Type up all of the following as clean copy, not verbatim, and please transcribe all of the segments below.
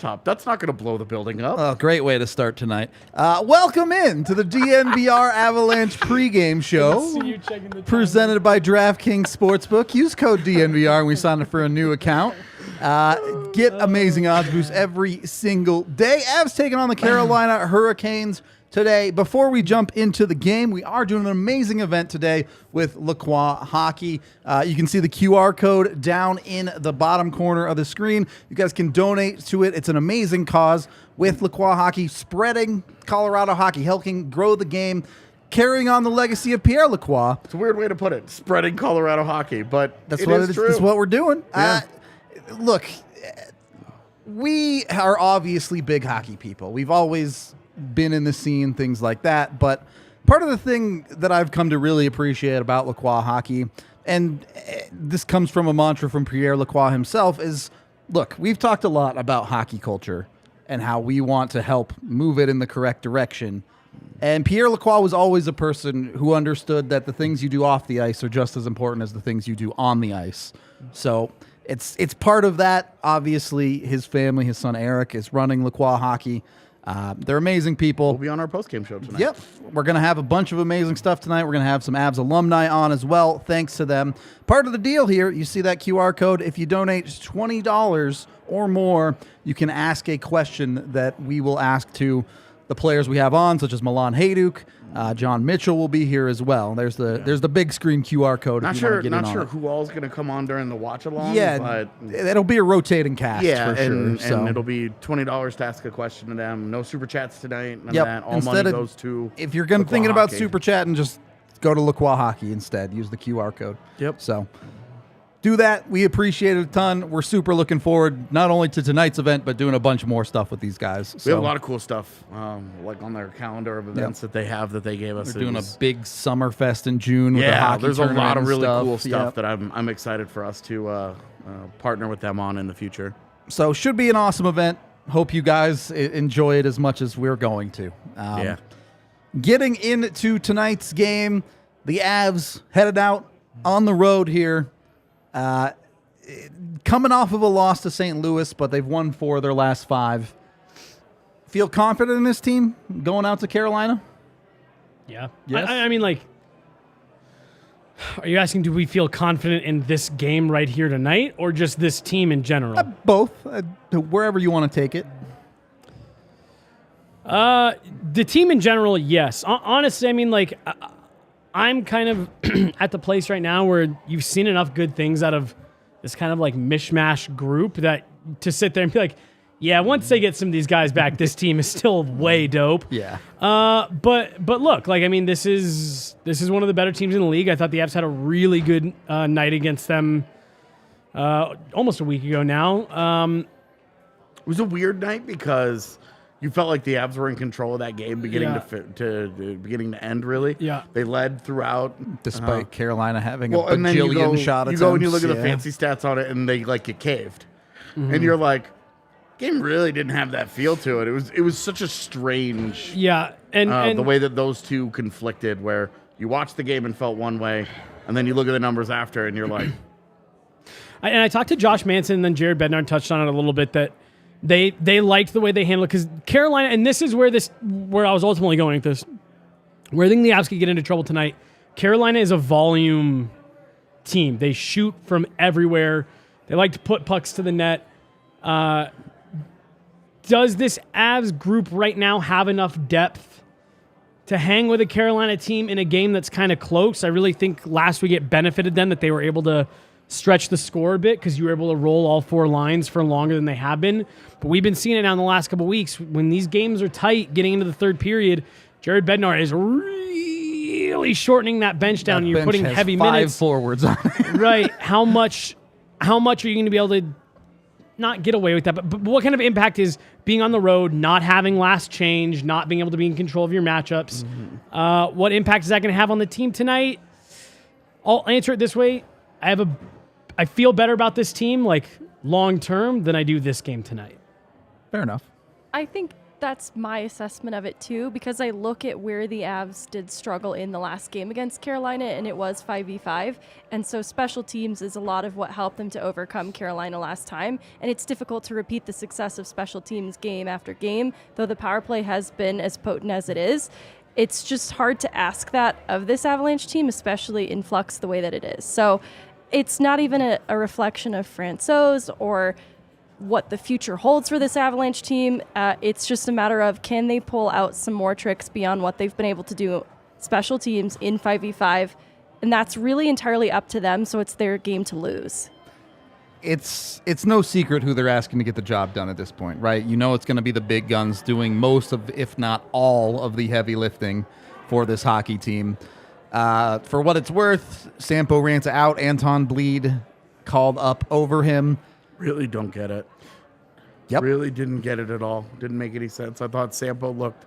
laptop. That's not going to blow the building up. Oh, great way to start tonight. Welcome in to the DNVR Avalanche pregame show presented by DraftKings Sportsbook. Use code DNVR when we sign up for a new account. Get amazing odds boosts every single day. Avs taking on the Carolina Hurricanes today. Before we jump into the game, we are doing an amazing event today with Lacroix Hockey. You can see the QR code down in the bottom corner of the screen. You guys can donate to it. It's an amazing cause with Lacroix Hockey, spreading Colorado hockey, helping grow the game, carrying on the legacy of Pierre Lacroix. It's a weird way to put it, spreading Colorado hockey, but that's what we're doing. Yeah. Look, we are obviously big hockey people. We've always been in the scene, things like that. But part of the thing that I've come to really appreciate about Lacroix Hockey, and this comes from a mantra from Pierre Lacroix himself, is, look, we've talked a lot about hockey culture and how we want to help move it in the correct direction. And Pierre Lacroix was always a person who understood that the things you do off the ice are just as important as the things you do on the ice. So it's part of that. Obviously, his family, his son Eric, is running Lacroix Hockey. They're amazing people. We'll be on our post-game show tonight. Yep. We're going to have a bunch of amazing stuff tonight. We're going to have some Avs alumni on as well, thanks to them. Part of the deal here, you see that QR code. If you donate $20 or more, you can ask a question that we will ask to the players we have on, such as Milan Hajduk. John Mitchell will be here as well. There's the big screen QR code. Not sure who all is going to come on during the watch along. Yeah, but it'll be a rotating cast. Yeah, for and sure. So it'll be $20 to ask a question to them. No super chats tonight. None of that. All Instead money goes to. If you're thinking about super chatting, just go to Lacroix Hockey instead. Use the QR code. Yep. So do that. We appreciate it a ton. We're super looking forward not only to tonight's event, but doing a bunch more stuff with these guys. We have a lot of cool stuff, like on their calendar of events that they have that they gave us. We're doing a big summer fest in June. With the hockey there's a lot of really stuff. cool stuff that I'm excited for us to partner with them on in the future. So should be an awesome event. Hope you guys enjoy it as much as we're going to. Getting into tonight's game, the Avs headed out on the road here. Coming off of a loss to St. Louis, but they've won 4 of their last 5. Feel confident in this team going out to Carolina? Yeah. Yes? I mean, like, are you asking, do we feel confident in this game right here tonight, or just this team in general? Both. Wherever you want to take it. The team in general, yes. Honestly, I mean, like, I'm kind of at the place right now where you've seen enough good things out of this kind of like mishmash group that to sit there and be like, yeah, once they get some of these guys back, this team is still way dope. Yeah. But look, like, I mean, this is one of the better teams in the league. I thought the Avs had a really good night against them almost a week ago now. It was a weird night because you felt like the Avs were in control of that game beginning to end, really. Yeah. They led throughout. Despite Carolina having a and then bajillion shot attempts. You go and you look at the fancy stats on it, and they, like, get caved. Mm-hmm. And you're like, game really didn't have that feel to it. It was such a strange... Yeah, and the way that those two conflicted, where you watched the game and felt one way, and then you look at the numbers after, and you're like... I talked to Josh Manson, and then Jared Bednar touched on it a little bit, that They liked the way they handled it, because Carolina, and this is where I was ultimately going with this, where I think the Avs could get into trouble tonight. Carolina is a volume team. They shoot from everywhere. They like to put pucks to the net. Does this Avs group right now have enough depth to hang with a Carolina team in a game that's kind of close? I really think last week it benefited them that they were able to stretch the score a bit because you were able to roll all 4 lines for longer than they have been. But we've been seeing it now in the last couple of weeks. When these games are tight, getting into the third period, Jared Bednar is really shortening that bench down. You're putting heavy 5 minutes. forwards on it. Right. How much are you going to be able to not get away with that? But what kind of impact is being on the road, not having last change, not being able to be in control of your matchups? Mm-hmm. What impact is that going to have on the team tonight? I'll answer it this way. I feel better about this team, like, long term than I do this game tonight. Fair enough. I think that's my assessment of it too, because I look at where the Avs did struggle in the last game against Carolina, and it was 5v5. And so special teams is a lot of what helped them to overcome Carolina last time. And it's difficult to repeat the success of special teams game after game, though the power play has been as potent as it is. It's just hard to ask that of this Avalanche team, especially in flux the way that it is. So it's not even a reflection of Francouz or what the future holds for this Avalanche team. It's just a matter of, can they pull out some more tricks beyond what they've been able to do special teams in 5v5? And that's really entirely up to them, so it's their game to lose. It's no secret who they're asking to get the job done at this point, right? You know it's going to be the big guns doing most of, if not all, of the heavy lifting for this hockey team. For what it's worth, Sampo Ranta out, Anton Bleed called up over him. Really don't get it. Yep. Really didn't get it at all. Didn't make any sense. I thought Sampo looked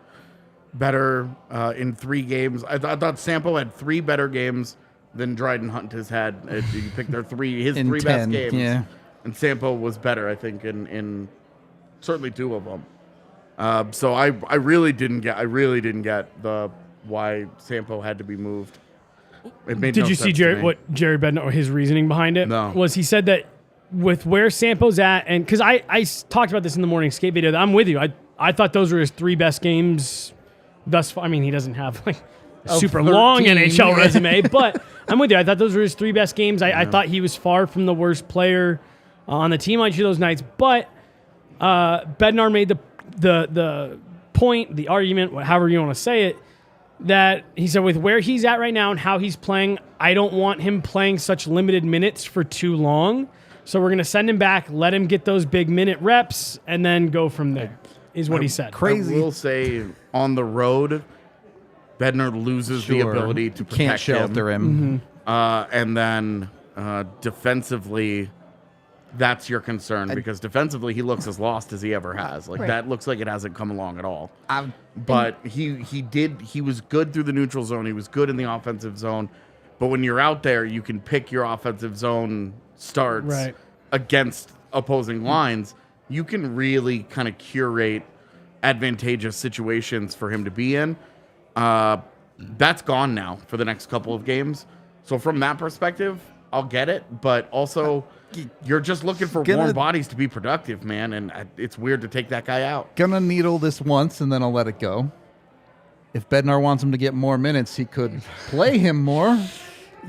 better in 3 games. I thought Sampo had 3 better games than Dryden Hunt has had. You picked his 3 best games. Yeah. And Sampo was better, I think, in certainly 2 of them. So I really didn't get the why Sampo had to be moved. It made Did no you sense see to me. what Jerry Bednar, his reasoning behind it? No. Was he said that with where Sampo's at, and because I talked about this in the morning skate video, that I'm with you. I thought those were his 3 best games thus far. I mean, he doesn't have like a super 13, long NHL yeah. resume, but I'm with you. I thought those were his 3 best games. I thought he was far from the worst player on the team on each of those nights, but Bednar made the point, the argument, however you want to say it, that he said with where he's at right now and how he's playing, I don't want him playing such limited minutes for too long. So we're going to send him back, let him get those big minute reps, and then go from there, is what he said. Crazy. I will say, on the road, Bednar loses the ability to protect Can't shelter him. And then defensively, that's your concern, because defensively he looks as lost as he ever has. Like, that looks like it hasn't come along at all. But he was good through the neutral zone. He was good in the offensive zone. But when you're out there, you can pick your offensive zone starts against opposing lines. You can really kind of curate advantageous situations for him to be in. That's gone now for the next couple of games. So from that perspective, I'll get it. But also, you're just looking for warm bodies to be productive, man. And it's weird to take that guy out. Gonna needle this once, and then I'll let it go. If Bednar wants him to get more minutes, he could play him more.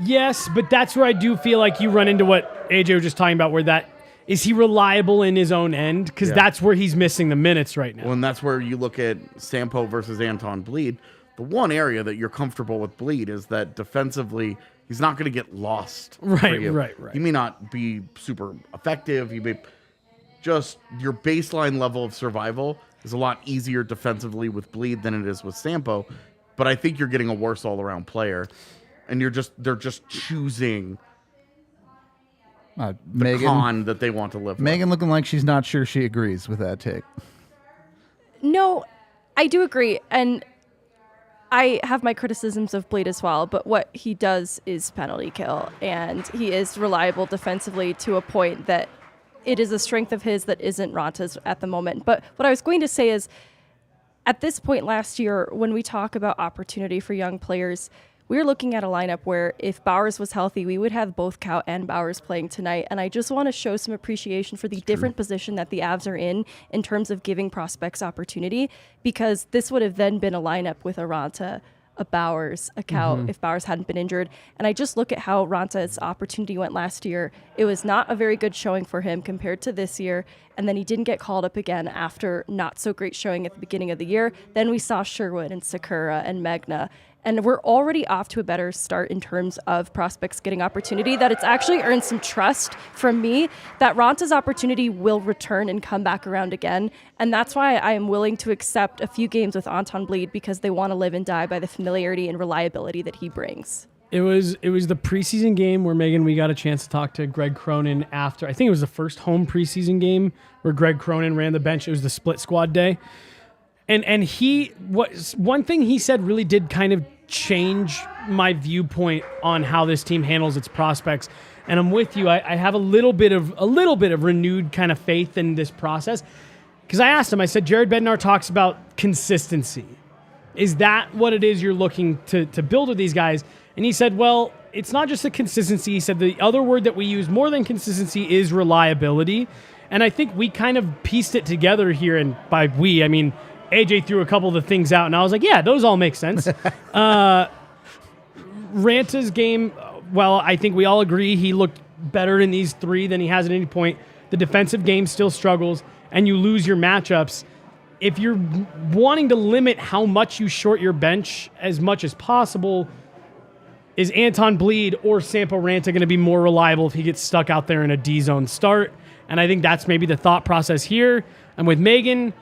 Yes, but that's where I do feel like you run into what AJ was just talking about, where that is he reliable in his own end? Because that's where he's missing the minutes right now. Well, and that's where you look at Sampo versus Anton Bleed. The one area that you're comfortable with Bleed is that defensively, he's not going to get lost. Right. He may not be super effective. He may just, your baseline level of survival is a lot easier defensively with Bleed than it is with Sampo. But I think you're getting a worse all-around player. And they're just choosing the con that they want to live with. Meghan looking like she's not sure she agrees with that take. No, I do agree. And I have my criticisms of Bleed as well, but what he does is penalty kill. And he is reliable defensively to a point that it is a strength of his that isn't Ranta's at the moment. But what I was going to say is, at this point last year, when we talk about opportunity for young players, we're looking at a lineup where if Bowers was healthy, we would have both Kaut and Bowers playing tonight. And I just want to show some appreciation for the different position that the Avs are in terms of giving prospects opportunity, because this would have then been a lineup with a Ranta, a Bowers, a Kaut, if Bowers hadn't been injured. And I just look at how Ranta's opportunity went last year. It was not a very good showing for him compared to this year. And then he didn't get called up again after not so great showing at the beginning of the year. Then we saw Sherwood and Sakura and Megna. And we're already off to a better start in terms of prospects getting opportunity, that it's actually earned some trust from me that Ranta's opportunity will return and come back around again. And that's why I am willing to accept a few games with Anton Bleed, because they want to live and die by the familiarity and reliability that he brings. It was the preseason game where, Meghan, we got a chance to talk to Greg Cronin after. I think it was the first home preseason game where Greg Cronin ran the bench. It was the split squad day. And one thing he said really did kind of change my viewpoint on how this team handles its prospects. And I'm with you. I have a little bit of renewed kind of faith in this process. because I asked him, I said, Jared Bednar talks about consistency. Is that what it is you're looking to build with these guys? And he said, well, it's not just the consistency. He said the other word that we use more than consistency is reliability. And I think we kind of pieced it together here. And by we, I mean, AJ threw a couple of the things out, and I was like, yeah, those all make sense. Ranta's game, well, I think we all agree he looked better in these three than he has at any point. The defensive game still struggles, and you lose your matchups. If you're wanting to limit how much you short your bench as much as possible, is Anton Bleed or Sampo Ranta going to be more reliable if he gets stuck out there in a D-zone start? And I think that's maybe the thought process here. And with Meghan,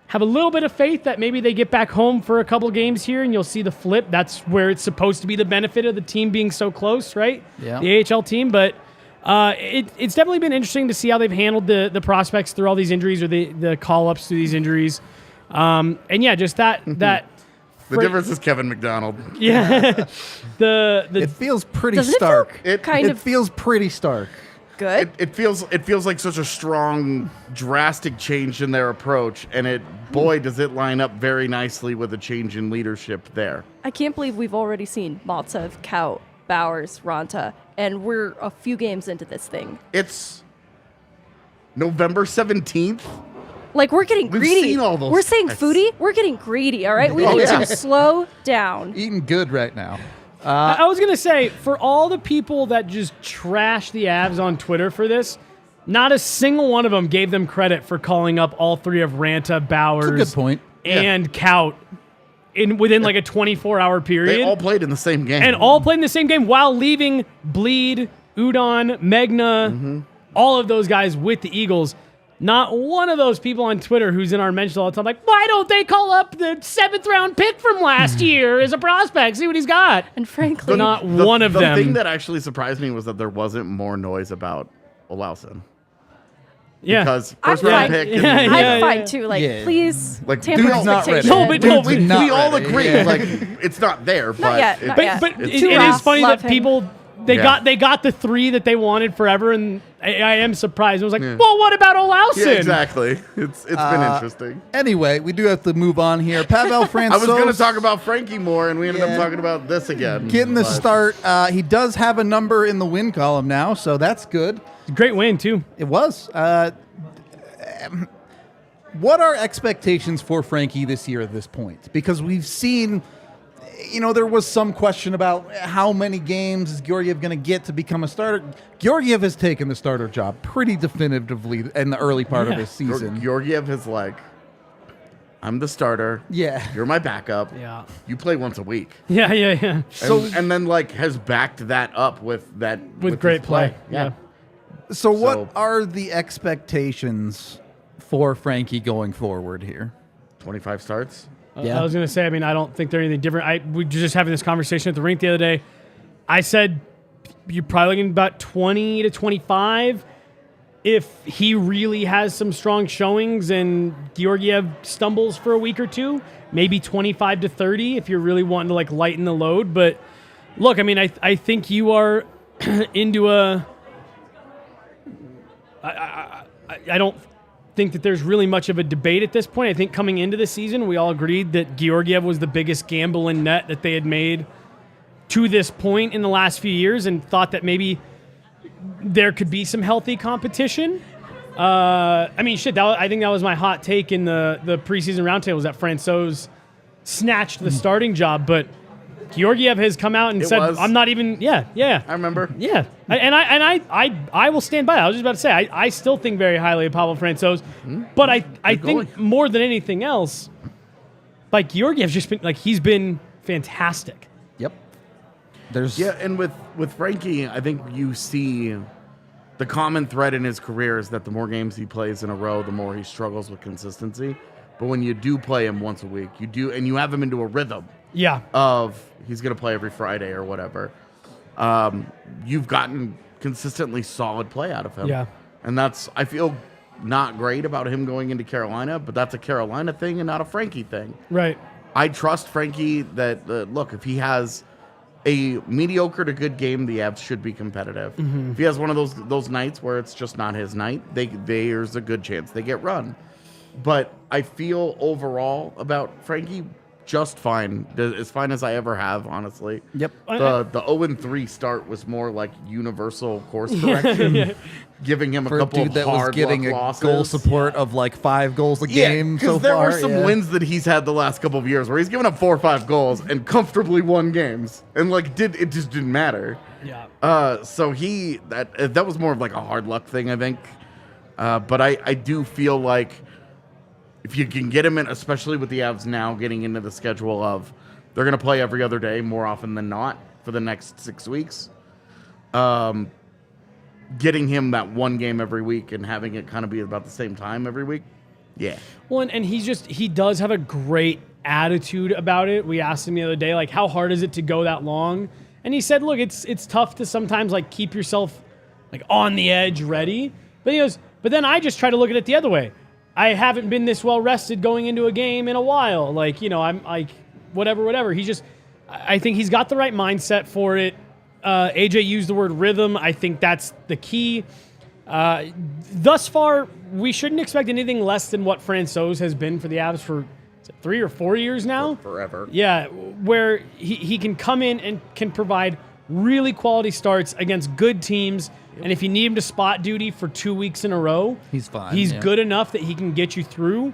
have a little bit of faith that maybe they get back home for a couple games here and you'll see the flip. That's where it's supposed to be the benefit of the team being so close, right? Yeah. The AHL team. But it's definitely been interesting to see how they've handled the prospects through all these injuries or the call-ups through these injuries. And yeah, just that The difference is Kevin McDonald. Yeah. It feels pretty Doesn't it feel stark. kind It of feels pretty stark. good? It feels like such a strong, drastic change in their approach, and boy, does it line up very nicely with a change in leadership there. I can't believe we've already seen Maltsev, Kaut, Bowers, Ranta, and we're a few games into this thing. It's November 17th. Like, we're getting We've greedy. seen all those We're saying texts. foodie. We're getting greedy, all right? We Oh, need yeah. to slow down. Eating good right now. I was going to say, for all the people that just trash the Avs on Twitter for this, not a single one of them gave them credit for calling up all three of Ranta, Bowers, That's a good point. and Kaut within like a 24-hour period. They all played in the same game. and all played in the same game while leaving Bleed, Udon, Megna, all of those guys with the Eagles. Not one of those people on Twitter who's in our mentions all the time, like, why don't they call up the 7th-round pick from last year as a prospect? See what he's got. And frankly, Not one of the them. The thing that actually surprised me was that there wasn't more noise about Olausen. Yeah. Because I'm first round fine. pick. and- Yeah, I'm yeah, fine yeah. too. Like, Yeah. please, Like, tamper dude's not ready. expectations. No, but no, Dude's not we all ready. agree. Yeah. Like, it's not there, but yet, it- not But, yet. but It's it raw. is funny Love that him. people they got the three that they wanted forever, and I am surprised. I was like, Yeah. well, what about Olausen? yeah, exactly. It's been interesting. Anyway, we do have to move on here. Pavel Francouz. I was going to talk about Frankie more, and we ended Yeah. up talking about this again. getting the But- start. He does have a number in the win column now, so that's good. Great win too. It was. What are expectations for Frankie this year at this point? Because we've seen, there was some question about how many games is Georgiev going to get to become a starter. Georgiev has taken the starter job pretty definitively in the early part of Yeah. his season. Georgiev is like, I'm the starter. Yeah. You're my backup. Yeah. You play once a week. Yeah, yeah, yeah. And then like has backed that up with Great his play. Yeah. So what So- are the expectations for Frankie going forward here? 25 starts. Yeah. I was going to say, I don't think they're anything different. We were just having this conversation at the rink the other day. I said you're probably looking about 20 to 25 if he really has some strong showings and Georgiev stumbles for a week or two. Maybe 25 to 30 if you're really wanting to like lighten the load. But look, I think you are into a. I don't think that there's really much of a debate at this point. I think coming into the season, we all agreed that Georgiev was the biggest gamble in net that they had made to this point in the last few years, and thought that maybe there could be some healthy competition. I think that was my hot take in the preseason roundtable, was that Francouz snatched the starting job, but Georgiev has come out and It said, was. "I'm not even." Yeah. I remember. Yeah, I will stand by that. I was just about to say I still think very highly of Pavel Francouz, but I think goalie. more than anything else, like Georgiev's just been he's been fantastic. Yep. There's Yeah, and with Frankie, I think you see the common thread in his career is that the more games he plays in a row, the more he struggles with consistency. But when you do play him once a week, you have him into a rhythm Yeah, of he's going to play every Friday or whatever. You've gotten consistently solid play out of him. Yeah. And I feel not great about him going into Carolina, but that's a Carolina thing and not a Frankie thing. right. I trust Frankie that, look, if he has a mediocre to good game, the Avs should be competitive. If he has one of those nights where it's just not his night, there's a good chance they get run. But I feel overall about Frankie just fine. As fine as I ever have, honestly. Yep. The 0-3 start was more like universal course correction, giving him a For a couple dude of that was hard getting luck a losses. goal support of like 5 goals a game so far. Because there were some yeah. wins that he's had the last couple of years where he's given up 4 or 5 goals and comfortably won games, and like it just didn't matter. Yeah. So that was more of like a hard luck thing, I think. But I do feel like if you can get him in, especially with the Avs now getting into the schedule of they're going to play every other day more often than not for the next 6 weeks, getting him that one game every week and having it kind of be about the same time every week. Yeah. Well, and he does have a great attitude about it. We asked him the other day, like, how hard is it to go that long? And he said, look, it's tough to sometimes like keep yourself like on the edge ready. But he goes, but then I just try to look at it the other way. I haven't been this well rested going into a game in a while. Like, I'm like, whatever. I think he's got the right mindset for it. AJ used the word rhythm. I think that's the key. Thus far, we shouldn't expect anything less than what Francouz has been for the Avs for 3 or 4 years now. Forever. Yeah, where he can come in and can provide really quality starts against good teams. And if you need him to spot duty for 2 weeks in a row, he's fine. He's good enough that he can get you through.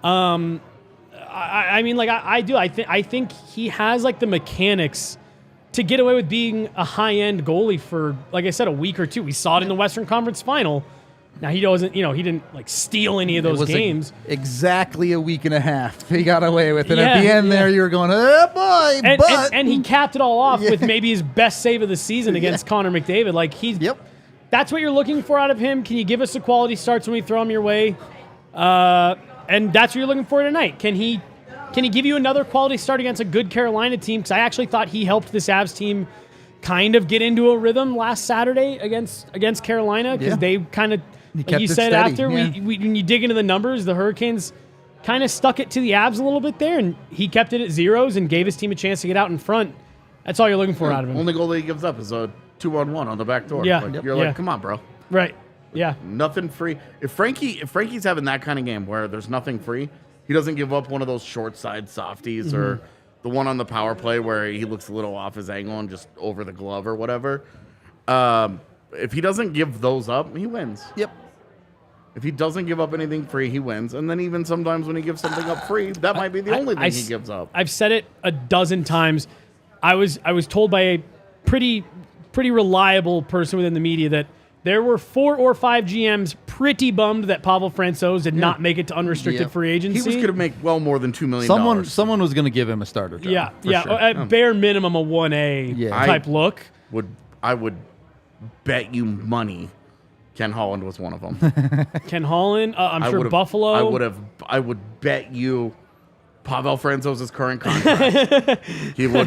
I mean, like I do. I think he has like the mechanics to get away with being a high-end goalie for, like I said, a week or two. We saw it in the Western Conference Final. Now he didn't like steal any of those games. Exactly a week and a half he got away with it. At the end there, you were going, oh boy, and he capped it all off with maybe his best save of the season against Connor McDavid. Like that's what you're looking for out of him. Can you give us the quality starts when we throw him your way? And that's what you're looking for tonight. Can he give you another quality start against a good Carolina team? Because I actually thought he helped this Avs team kind of get into a rhythm last Saturday against Carolina, because they kind of, like you said, after when you dig into the numbers, the Hurricanes kind of stuck it to the Avs a little bit there, and he kept it at zeros and gave his team a chance to get out in front. That's all you're looking for out of him. Only goal that he gives up is a 2-on-1 on the back door. Yeah. Like, you're like, come on, bro. Right. Yeah. Nothing free. If Frankie's having that kind of game where there's nothing free, he doesn't give up one of those short side softies or the one on the power play where he looks a little off his angle and just over the glove or whatever. If he doesn't give those up, he wins. Yep. If he doesn't give up anything free, he wins. And then even sometimes when he gives something up free, that might be the only thing he gives up. I've said it a dozen times. I was told by a pretty reliable person within the media that there were 4 or 5 GMs pretty bummed that Pavel Francouz did not make it to unrestricted free agency. He was going to make well more than $2 million. Someone was going to give him a starter job. Yeah. Sure. At bare minimum, a 1A type look. I would bet you money Ken Holland was one of them. Ken Holland, I'm sure Buffalo. I would bet you Pavel Francouz's current contract.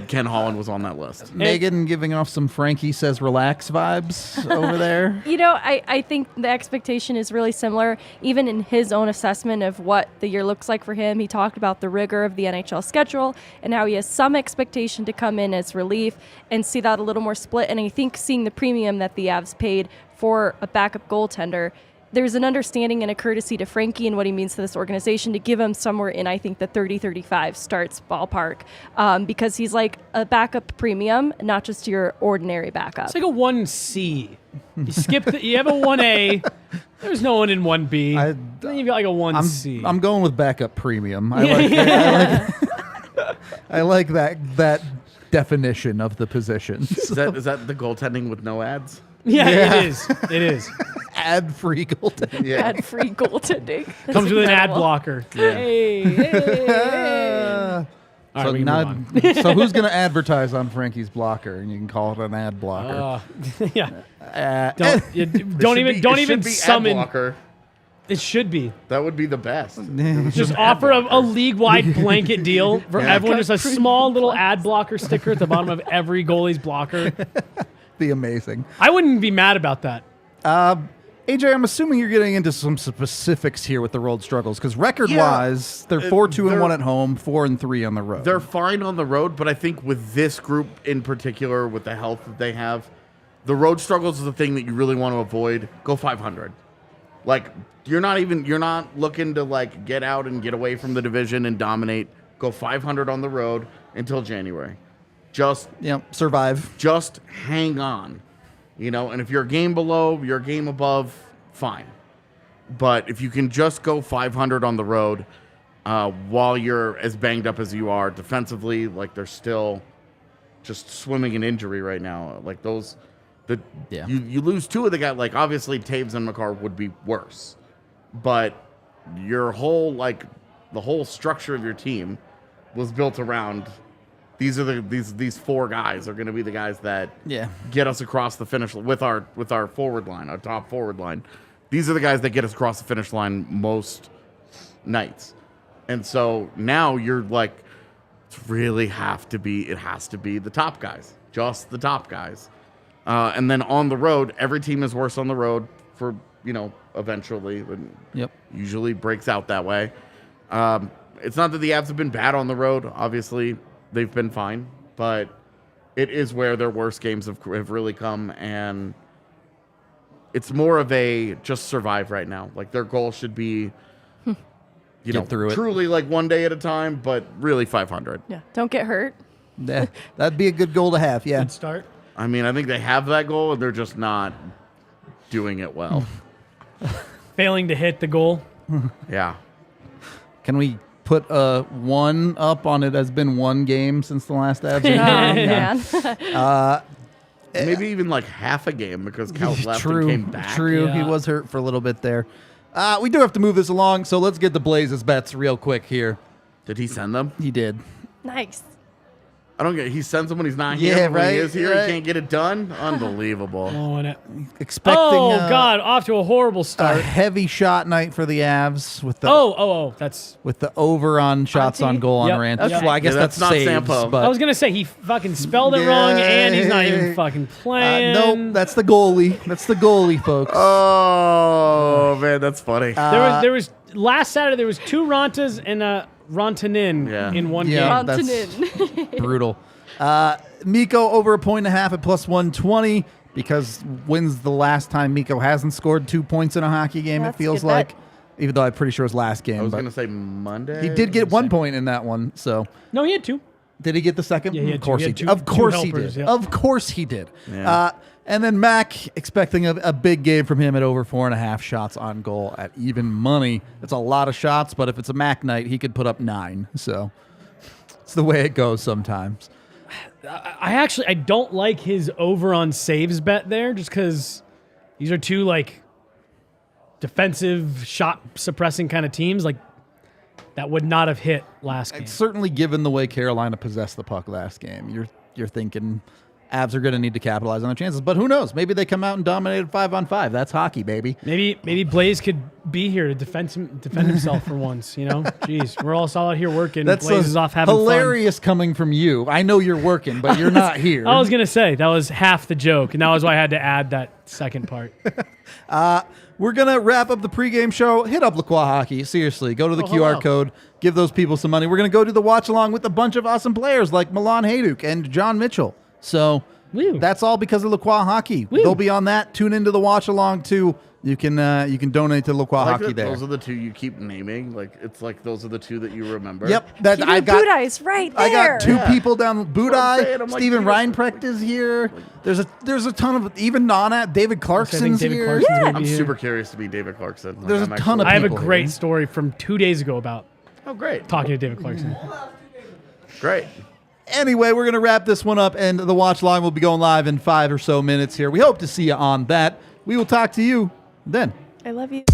Ken Holland was on that list. Megan giving off some Frankie says relax vibes over there. I think the expectation is really similar. Even in his own assessment of what the year looks like for him, he talked about the rigor of the NHL schedule and how he has some expectation to come in as relief and see that a little more split. And I think seeing the premium that the Avs paid for a backup goaltender, there's an understanding and a courtesy to Frankie and what he means to this organization to give him somewhere in, I think, the 30-35 starts ballpark, because he's like a backup premium, not just your ordinary backup. It's like a 1C. You have a 1A. There's no one in 1B. Then you've got like a 1C. I'm going with backup premium. I like that definition of the position. Is that the goaltending with no ads? Yeah, it is. It is. Ad-free goaltending. Yeah. Ad-free goaltending. Comes with an ad blocker. Yeah. Hey. All right, we can move on. So who's going to advertise on Frankie's blocker? And you can call it an ad blocker. Yeah. Don't even be summon. Ad blocker. It should be. That would be the best. Just offer a league-wide blanket deal for everyone. Just a small little ad blocker sticker at the bottom of every goalie's blocker. Be amazing. I wouldn't be mad about that. AJ, I'm assuming you're getting into some specifics here with the road struggles, because record-wise, they're 4-2-1 at home, 4-3 on the road. They're fine on the road, but I think with this group in particular, with the health that they have, the road struggles is the thing that you really want to avoid. Go 500. Like you're not looking to like get out and get away from the division and dominate. Go 500 on the road until January. Just survive. Just hang on, And if you're a game below, you're a game above, fine. But if you can just go 500 on the road while you're as banged up as you are defensively, like they're still just swimming in injury right now. Like you lose two of the guys. Like obviously Taves and McCarr would be worse, but your whole the whole structure of your team was built around these four guys are going to be the guys that get us across the finish with our forward line, our top forward line. These are the guys that get us across the finish line most nights. And so now you're like, it has to be the top guys, just the top guys. And then on the road, every team is worse on the road for, eventually. Usually breaks out that way. It's not that the Avs have been bad on the road. Obviously, they've been fine. But it is where their worst games have really come. And it's more of a just survive right now. Like, their goal should be, get through it. Truly like one day at a time, but really 500. Yeah, don't get hurt. Yeah, that'd be a good goal to have, yeah. Good start. I mean, I think they have that goal, and they're just not doing it well. Failing to hit the goal. Yeah. Can we put a 1 up on it? Has been one game since the last Avs game? Yeah. Maybe even like half a game because Cal left and came back. True, Yeah. he was hurt for a little bit there. We do have to move this along, so let's get the Blazes bets real quick here. Did he send them? He did. Nice. I don't get it. He sends them when he's not here. Yeah, but when right, he is here, right. he can't get it done? Unbelievable. Blowing it. Expecting God, off to a horrible a start. heavy shot night for the Avs with the That's. with the over on shots on goal on Yep. Rant. Okay. Well, I guess Yeah, that's that's not saves, Sampo. but I was gonna say he fucking spelled it wrong, and he's not even fucking playing. nope, that's the goalie. That's the goalie, folks. Oh, man, that's funny. There was last Saturday. There was 2 Rontas and a Rontanen in one Yeah. game. That's Montanin. brutal. Mikko over 1.5 at plus 120 because when's the last time Mikko hasn't scored 2 points in a hockey game? That's It feels a good bet. like, even though I'm pretty sure it was last game. I was but going to say Monday. he did get 1 point in that one. So No, he had 2. did he get the second? Yeah, he had Of course two. He he had did. two- Of course two he helpers, did. yeah. Of course he did. Yeah. And then Mac expecting a big game from him at over 4.5 shots on goal at even money. It's a lot of shots, but if it's a Mac night, he could put up 9. So it's the way it goes sometimes. I don't like his over on saves bet there, just because these are 2 like defensive shot suppressing kind of teams. Like that would not have hit last game. Certainly, given the way Carolina possessed the puck last game, you're thinking Avs are going to need to capitalize on their chances. But who knows? Maybe they come out and dominate 5-on-5. That's hockey, baby. Maybe Blaze could be here to defend himself for once. Jeez, we're all out here working. That's Blaze is off having hilarious coming from you. I know you're working, but you're not here. fun. I was gonna say that was half the joke, and that was why I had to add that second part. We're going to wrap up the pregame show. Hit up LaCroix Hockey. Seriously, go to the QR code. Give those people some money. We're going to go do the watch along with a bunch of awesome players like Milan Hajduk and John Mitchell. So Woo. that's all because of LaCroix Hockey. Woo. They'll be on that. Tune into the watch along too. You can donate to LaCroix I like Hockey that there. those are the 2 you keep naming. Like it's like those are the 2 that you remember. Yep, Boot Eyes right there. I got 2 people down. Boot I'm Eye, saying, I'm like, Steven you know, Reinprecht is here. There's a ton of even non-at David Clarkson's David here. Clarkson's gonna I'm be here. super curious to be David Clarkson. Like, There's I'm a ton of I have a people great here. story from 2 days ago about Oh, great. talking to David Clarkson. Great. Anyway, we're going to wrap this one up, and the watch line will be going live in 5 or so minutes here. We hope to see you on that. We will talk to you then. I love you.